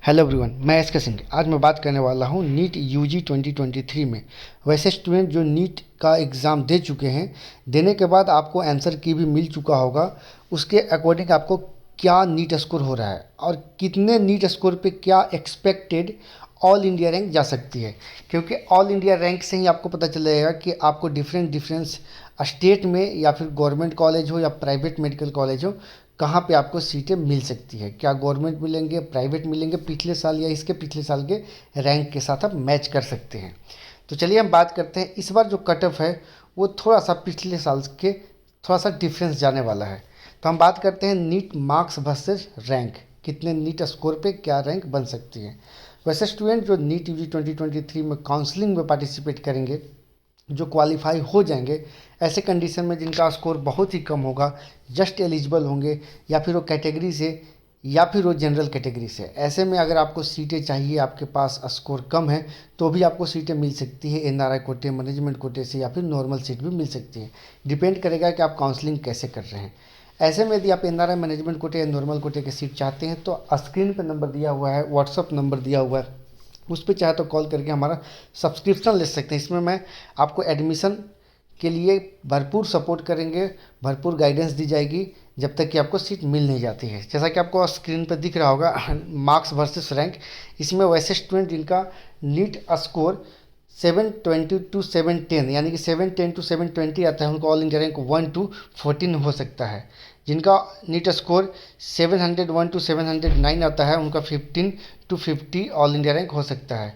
Hello everyone, मैं S के सिंह। आज मैं बात करने वाला हूँ नीट यूजी 2023 में। वैसे स्टूडेंट जो नीट का एग्ज़ाम दे चुके हैं, देने के बाद आपको आंसर की भी मिल चुका होगा, उसके अकॉर्डिंग आपको क्या नीट स्कोर हो रहा है और कितने नीट स्कोर पे क्या एक्सपेक्टेड ऑल इंडिया रैंक जा सकती है। क्योंकि ऑल इंडिया रैंक से ही आपको पता चल जाएगा कि आपको डिफरेंस स्टेट में या फिर गवर्नमेंट कॉलेज हो या प्राइवेट मेडिकल कॉलेज हो, कहाँ पे आपको सीटें मिल सकती है। क्या गवर्नमेंट मिलेंगे, प्राइवेट मिलेंगे, पिछले साल या इसके पिछले साल के रैंक के साथ आप मैच कर सकते हैं। तो चलिए हम बात करते हैं। इस बार जो कट ऑफ है वो थोड़ा सा पिछले साल के थोड़ा सा डिफरेंस जाने वाला है। तो हम बात करते हैं नीट मार्क्स वर्सेस रैंक, कितने नीट स्कोर पे क्या रैंक बन सकती है। वैसे स्टूडेंट जो नीट यूजी 2023 में काउंसलिंग में पार्टिसिपेट करेंगे, जो क्वालिफाई हो जाएंगे, ऐसे कंडीशन में जिनका स्कोर बहुत ही कम होगा, जस्ट एलिजिबल होंगे, या फिर वो कैटेगरी से या फिर वो जनरल कैटेगरी से, ऐसे में अगर आपको सीटें चाहिए, आपके पास स्कोर कम है, तो भी आपको सीटें मिल सकती है एनआरआई कोटे, मैनेजमेंट कोटे से, या फिर नॉर्मल सीट भी मिल सकती है। डिपेंड करेगा कि आप काउंसलिंग कैसे कर रहे हैं। ऐसे में यदि आप एनआरआई मैनेजमेंट कोटे या नॉर्मल कोटे की सीट चाहते हैं तो स्क्रीन पर नंबर दिया हुआ है, व्हाट्सअप नंबर दिया हुआ है, उस पर चाहे तो कॉल करके हमारा सब्सक्रिप्शन ले सकते हैं। इसमें मैं आपको एडमिशन के लिए भरपूर सपोर्ट करेंगे, भरपूर गाइडेंस दी जाएगी जब तक कि आपको सीट मिल नहीं जाती है। जैसा कि आपको स्क्रीन पर दिख रहा होगा मार्क्स वर्सेस रैंक, इसमें वैसे स्टूडेंट जिनका नीट स्कोर 720 टू 710 यानी कि 710 टू 720 आता है, उनको ऑल इंडिया रैंक 1 टू 14 हो सकता है। जिनका नीट स्कोर 701 टू 709 आता है, उनका 15 टू 50 ऑल इंडिया रैंक हो सकता है।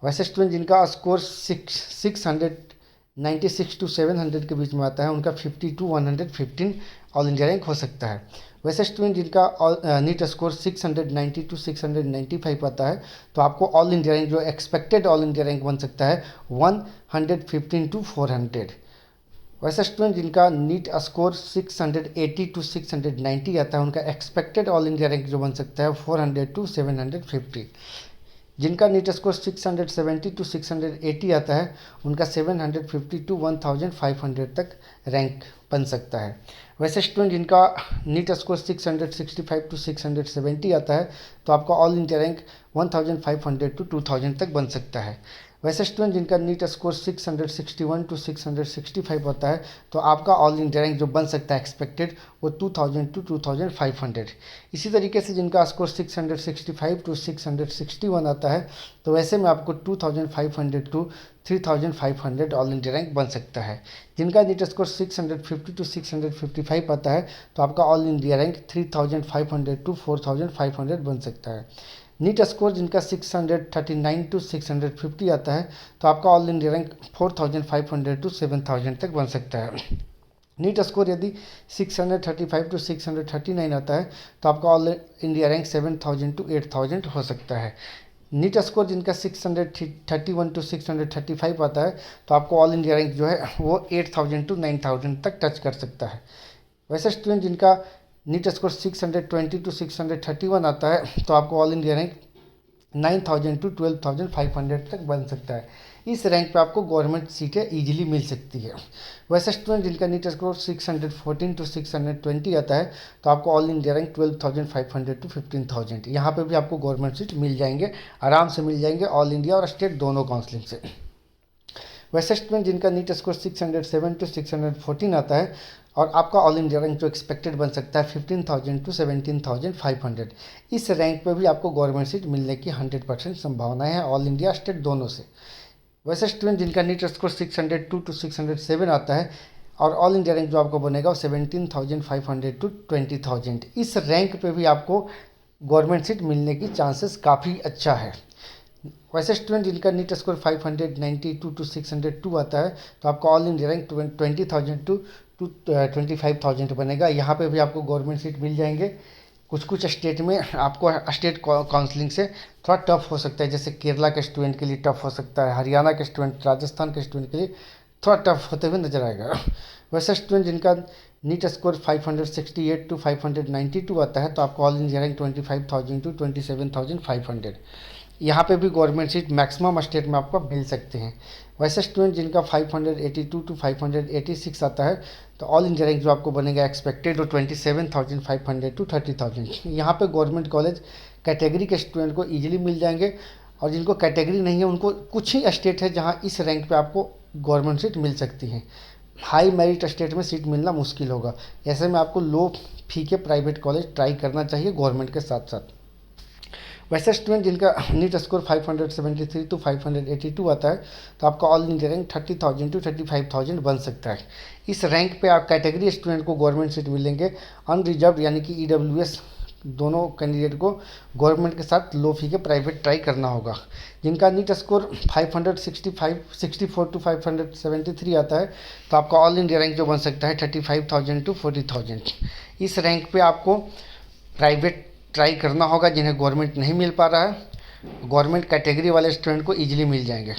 वैसे स्टूडेंट जिनका स्कोर 696 टू 700 के बीच में आता है, उनका 50 टू 115 ऑल इंडिया रैंक हो सकता है। वैसे स्टूडेंट जिनका नीट स्कोर 690 टू 695 आता है, तो आपको ऑल इंडिया रैंक जो एक्सपेक्टेड ऑल इंडिया रैंक बन सकता है 115 टू 400। वैसे स्टूडेंट जिनका नीट स्कोर 680 टू 690 आता है, उनका एक्सपेक्टेड ऑल इंडिया रैंक जो बन सकता है 400 टू 750। जिनका नीट स्कोर 670 टू 680 आता है, उनका 750 टू 1500 तक रैंक बन सकता है। वैसे स्टूडेंट जिनका नीट स्कोर 665 टू 670 आता है, तो आपका ऑल इंडिया रैंक 1500 टू 2000 तक बन सकता है। वैसे स्टूडेंट जिनका नीट स्कोर 661 टू 665 होता है, तो आपका ऑल इंडिया रैंक जो बन सकता है एक्सपेक्टेड वो 2000 टू 2500। इसी तरीके से जिनका स्कोर 665 टू 661 आता है, तो वैसे में आपको 2500 टू 3500 ऑल इंडिया रैंक बन सकता है। जिनका नीट स्कोर 650 टू 655 आता है, तो आपका ऑल इंडिया रैंक 3500 टू 4500 बन सकता है। नीट स्कोर जिनका 639 टू 650 आता है, तो आपका ऑल इंडिया रैंक 4500 टू 7000 तक बन सकता है। नीट स्कोर यदि 635 टू 639 आता है, तो आपका ऑल इंडिया रैंक 7000 टू 8000 हो सकता है। नीट स्कोर जिनका 631 टू 635 आता है, तो आपको ऑल इंडिया रैंक जो है वो 8000 टू 9000 तक टच कर सकता है। वैसे स्टूडेंट जिनका नीट स्कोर 620 टू 631 आता है, तो आपको ऑल इंडिया रैंक 9000 टू 12500 तक बन सकता है। इस रैंक पे आपको गवर्नमेंट सीटें इजीली मिल सकती है। वैसे स्टूडेंट जिनका नीट स्कोर 614 टू 620 आता है, तो आपको ऑल इंडिया रैंक 12500 टू 15000, यहाँ पे भी आपको गवर्नमेंट सीट मिल जाएंगे, आराम से मिल जाएंगे, ऑल इंडिया और स्टेट दोनों काउंसलिंग से। वैसे स्टूडेंट जिनका नीट स्कोर 607 टू 614 आता है, और आपका ऑल इंडिया रैंक जो एक्सपेक्टेड बन सकता है 15000 टू 17500, इस रैंक पे भी आपको गवर्नमेंट सीट मिलने की 100% संभावना है, ऑल इंडिया स्टेट दोनों से। वैसे स्टूडेंट जिनका नीट स्कोर 602 टू 607 आता है, और ऑल इंडिया रैंक जो आपको बनेगा वो 17500 टू 20000, इस रैंक पे भी आपको गवर्नमेंट सीट मिलने की चांसेस काफ़ी अच्छा है। वैसे स्टूडेंट जिनका नीट स्कोर 592 टू 602 आता है, तो आपका ऑल इंडिया रैंक 20000 टू 25000 बनेगा, यहाँ पे भी आपको गवर्नमेंट सीट मिल जाएंगे। कुछ कुछ स्टेट में आपको स्टेट काउंसलिंग से थोड़ा टफ हो सकता है, जैसे केरला के स्टूडेंट के लिए टफ हो सकता है, हरियाणा के स्टूडेंट, राजस्थान के स्टूडेंट के लिए थोड़ा टफ होते हुए नजर आएगा। वैसे स्टूडेंट जिनका नीट स्कोर 568 टू 592 आता है, तो आपको ऑल इंडिया रैंक 25000 टू 27500, यहाँ पे भी गवर्नमेंट सीट मैक्सिमम स्टेट में आपको मिल सकते हैं। वैसे स्टूडेंट जिनका 582 टू 586 आता है, तो ऑल इंडिया रैंक जो आपको बनेगा एक्सपेक्टेड वो 27500 टू 30000, यहाँ पे गवर्नमेंट कॉलेज कैटेगरी के स्टूडेंट को ईजिली मिल जाएंगे, और जिनको कैटेगरी नहीं है उनको कुछ ही स्टेट है जहाँ इस रैंक पे आपको गवर्नमेंट सीट मिल सकती है। हाई मेरिट स्टेट में सीट मिलना मुश्किल होगा। ऐसे में आपको लो फी के प्राइवेट कॉलेज ट्राई करना चाहिए गवर्नमेंट के साथ साथ। वैसे स्टूडेंट जिनका नीट स्कोर 573 टू 582 आता है तो आपका ऑल इंडिया रैंक 30,000 टू 35,000 बन सकता है। इस रैंक पे आप कैटेगरी स्टूडेंट को गवर्नमेंट सीट मिलेंगे। अनरिजर्व यानी कि ईडब्ल्यूएस दोनों कैंडिडेट को गवर्नमेंट के साथ लो फी के प्राइवेट ट्राई करना होगा। जिनका नीट स्कोर 564 टू 573 आता है तो आपका ऑल इंडिया रैंक जो बन सकता है 35,000 टू 40,000। इस रैंक पे आपको प्राइवेट ट्राई करना होगा जिन्हें गवर्नमेंट नहीं मिल पा रहा है। गवर्नमेंट कैटेगरी वाले स्टूडेंट को ईजिली मिल जाएंगे।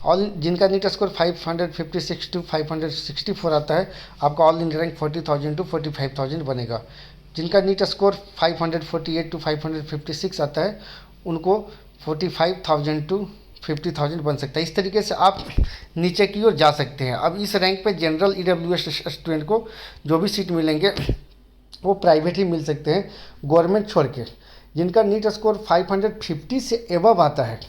ऑल जिनका नीट स्कोर 556 टू 564 आता है आपका ऑल इंडिया रैंक 40,000 टू 45,000 बनेगा। जिनका नीट स्कोर 548 टू 556 आता है उनको 45,000 टू 50,000 बन सकता है। इस तरीके से आप नीचे की ओर जा सकते हैं। अब इस रैंक पे जनरल ईडब्ल्यूएस स्टूडेंट को जो भी सीट मिलेंगे वो प्राइवेट ही मिल सकते हैं गवर्नमेंट छोड़ के। जिनका नीट स्कोर 550 से एबव आता है,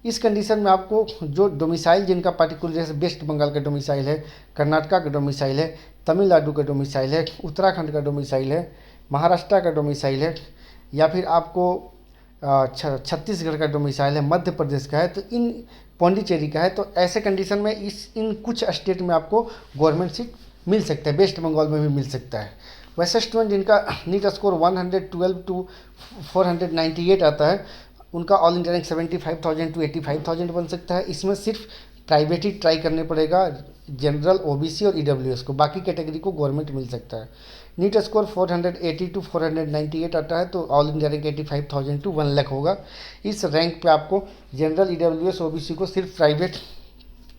इस कंडीशन में आपको जो डोमिसाइल जिनका पार्टिकुलर जैसे वेस्ट बंगाल का डोमिसाइल है, कर्नाटका का डोमिसाइल है, तमिलनाडु का डोमिसाइल है, उत्तराखंड का डोमिसाइल है, महाराष्ट्र का डोमिसाइल है, या फिर आपको छत्तीसगढ़ का डोमिसाइल है, मध्य प्रदेश का है, तो इन पौंडीचेरी का है, तो ऐसे कंडीशन में इन कुछ स्टेट में आपको गवर्नमेंट सीट मिल सकता है। वेस्ट बंगाल में भी मिल सकता है। वैसे स्टूडेंट जिनका नीट स्कोर 112 टू 498 आता है उनका ऑल इंडिया रैंक 75,000 टू 85,000 बन सकता है। इसमें सिर्फ प्राइवेट ही ट्राई करने पड़ेगा जनरल, ओबीसी और ईडब्ल्यूएस को, बाकी कैटेगरी को गवर्नमेंट मिल सकता है। नीट स्कोर 480 टू 498 आता है तो all India rank 85,000 to 1 lakh होगा। इस रैंक पे आपको जनरल, ईडब्ल्यूएस, ओबीसी को सिर्फ प्राइवेट,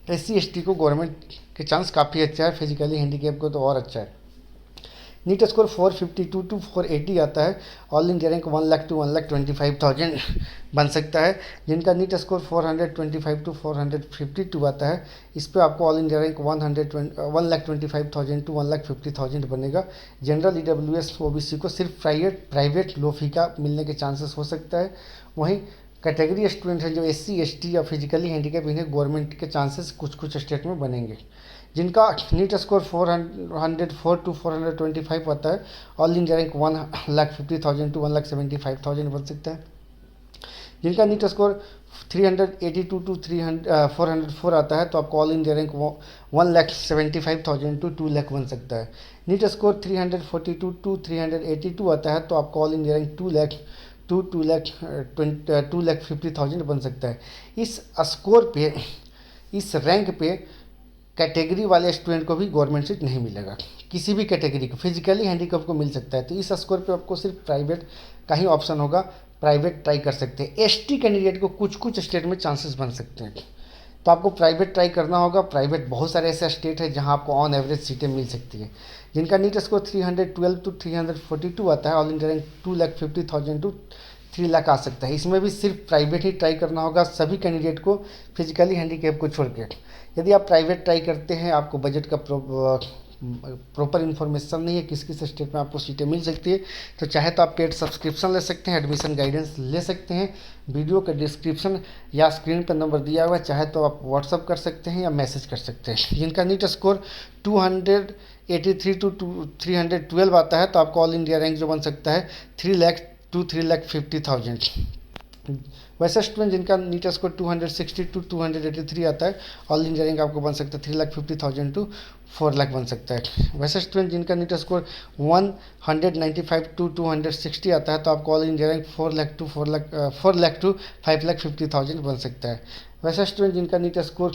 एससी एसटी को गवर्नमेंट के चांस काफ़ी अच्छा है, फिजिकली हैंडीकैप को तो और अच्छा है। नीट स्कोर 452 टू 480 आता है, all India rank 1 lakh to 1,25,000 बन सकता है। जिनका नीट स्कोर 425 टू 452 आता है इस पर आपको ऑल इंडिया रैंक 1,25,000 टू 1,50,000 बनेगा। जनरल, ईडब्ल्यूएस, ओबीसी को सिर्फ प्राइवेट लो फी का मिलने के चांसेस हो सकता है। वहीं कैटेगरी स्टूडेंट हैं जो एससी, एसटी या फिजिकली हैंडीकैप, इन्हें गवर्नमेंट के चांसेस कुछ स्टेट में बनेंगे। जिनका नीट स्कोर 404 टू 425 आता है, ऑल इंडिया रैंक 1,50,000 टू 1,75,000 बन सकता है। जिनका नीट स्कोर 382 टू 404 आता है तो आपको all India rank 1,75,000 to 2 lakh बन सकता है। नीट स्कोर 342 टू 382 आता है तो आपको all India rank 2 lakh to 2,50,000 बन सकता है। इस स्कोर पे, इस रैंक पे कैटेगरी वाले स्टूडेंट को भी गवर्नमेंट सीट नहीं मिलेगा। किसी भी कैटेगरी को, फिजिकली हैंडीकैप को मिल सकता है। तो इस स्कोर पे आपको सिर्फ प्राइवेट का ही ऑप्शन होगा, प्राइवेट ट्राई कर सकते हैं। एसटी कैंडिडेट को कुछ स्टेट में चांसेस बन सकते हैं तो आपको प्राइवेट ट्राई करना होगा। प्राइवेट बहुत सारे ऐसे स्टेट है जहां आपको ऑन एवरेज सीटें मिल सकती है। जिनका नीट स्कोर 312 टू 342 आता है, all India rank 2,50,000 to 3 lakh आ सकता है। इसमें भी सिर्फ प्राइवेट ही ट्राई करना होगा सभी कैंडिडेट को, फिजिकली हैंडीकैप को छोड़ के। यदि आप प्राइवेट ट्राई करते हैं, आपको बजट का प्रॉपर इन्फॉर्मेशन नहीं है किस किस स्टेट में आपको सीटें मिल सकती है, तो चाहे तो आप पेड सब्सक्रिप्शन ले सकते हैं, एडमिशन गाइडेंस ले सकते हैं। वीडियो का डिस्क्रिप्शन या स्क्रीन पर नंबर दिया हुआ है, चाहे तो आप व्हाट्सअप कर सकते हैं या मैसेज कर सकते हैं। जिनका नीट स्कोर 283 टू 312 आता है तो आपको ऑल इंडिया रैंक जो बन सकता है 3 लाख टू 3,50,000। वैसे स्टूडेंट जिनका नीट स्कोर 260 टू 283 आता है, ऑल इंडिया रैंक आपको बन सकता है 3,50,000 टू 4 लाख बन सकता है। वैसे स्टूडेंट जिनका नीट स्कोर 195 टू 260 आता है तो आपको all India rank 4 lakh to 5,50,000 बन सकता है। वैसे स्टूडेंट जिनका नीट स्कोर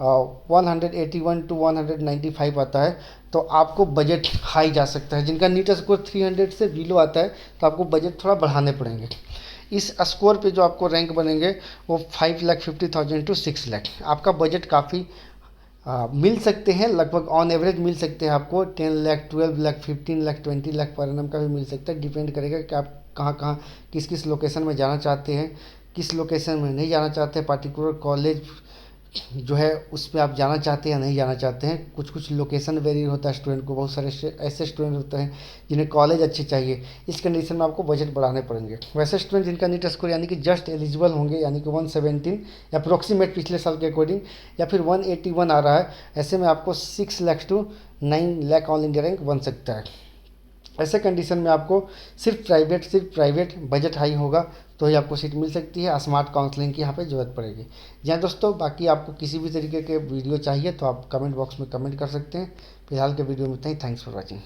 181 टू 195 आता है तो आपको बजट हाई जा सकता है। जिनका नीट स्कोर 300 से बिलो आता है तो आपको बजट थोड़ा बढ़ाने पड़ेंगे। इस स्कोर पे जो आपको रैंक बनेंगे वो 5,50,000 टू 6 लाख। आपका बजट काफ़ी मिल सकते हैं, लगभग ऑन एवरेज मिल सकते हैं आपको 10 लाख, 12 लाख, 15 लाख, 20 लाख पर एनम का भी मिल सकता है। डिपेंड करेगा कि आप कहाँ किस लोकेशन में जाना चाहते हैं, किस लोकेशन में नहीं जाना चाहते, पार्टिकुलर कॉलेज जो है उस पे आप जाना चाहते हैं या नहीं जाना चाहते हैं। कुछ कुछ लोकेशन वेरी होता है स्टूडेंट को, बहुत सारे ऐसे स्टूडेंट होते हैं जिन्हें कॉलेज अच्छे चाहिए। इस कंडीशन में आपको बजट बढ़ाने पड़ेंगे। वैसे स्टूडेंट जिनका नीट स्कोर यानी कि जस्ट एलिजिबल होंगे, यानी कि 117 अप्रोक्सीमेट पिछले साल के अकॉर्डिंग, या फिर 181 आ रहा है, ऐसे में आपको 6 lakh to 9 lakh all India rank बन सकता है। ऐसे कंडीशन में आपको सिर्फ प्राइवेट बजट हाई होगा तो ही आपको सीट मिल सकती है। स्मार्ट काउंसलिंग की यहाँ पे ज़रूरत पड़ेगी। जी हाँ दोस्तों, बाकी आपको किसी भी तरीके के वीडियो चाहिए तो आप कमेंट बॉक्स में कमेंट कर सकते हैं। फिलहाल के वीडियो में इतना ही। Thanks for watching.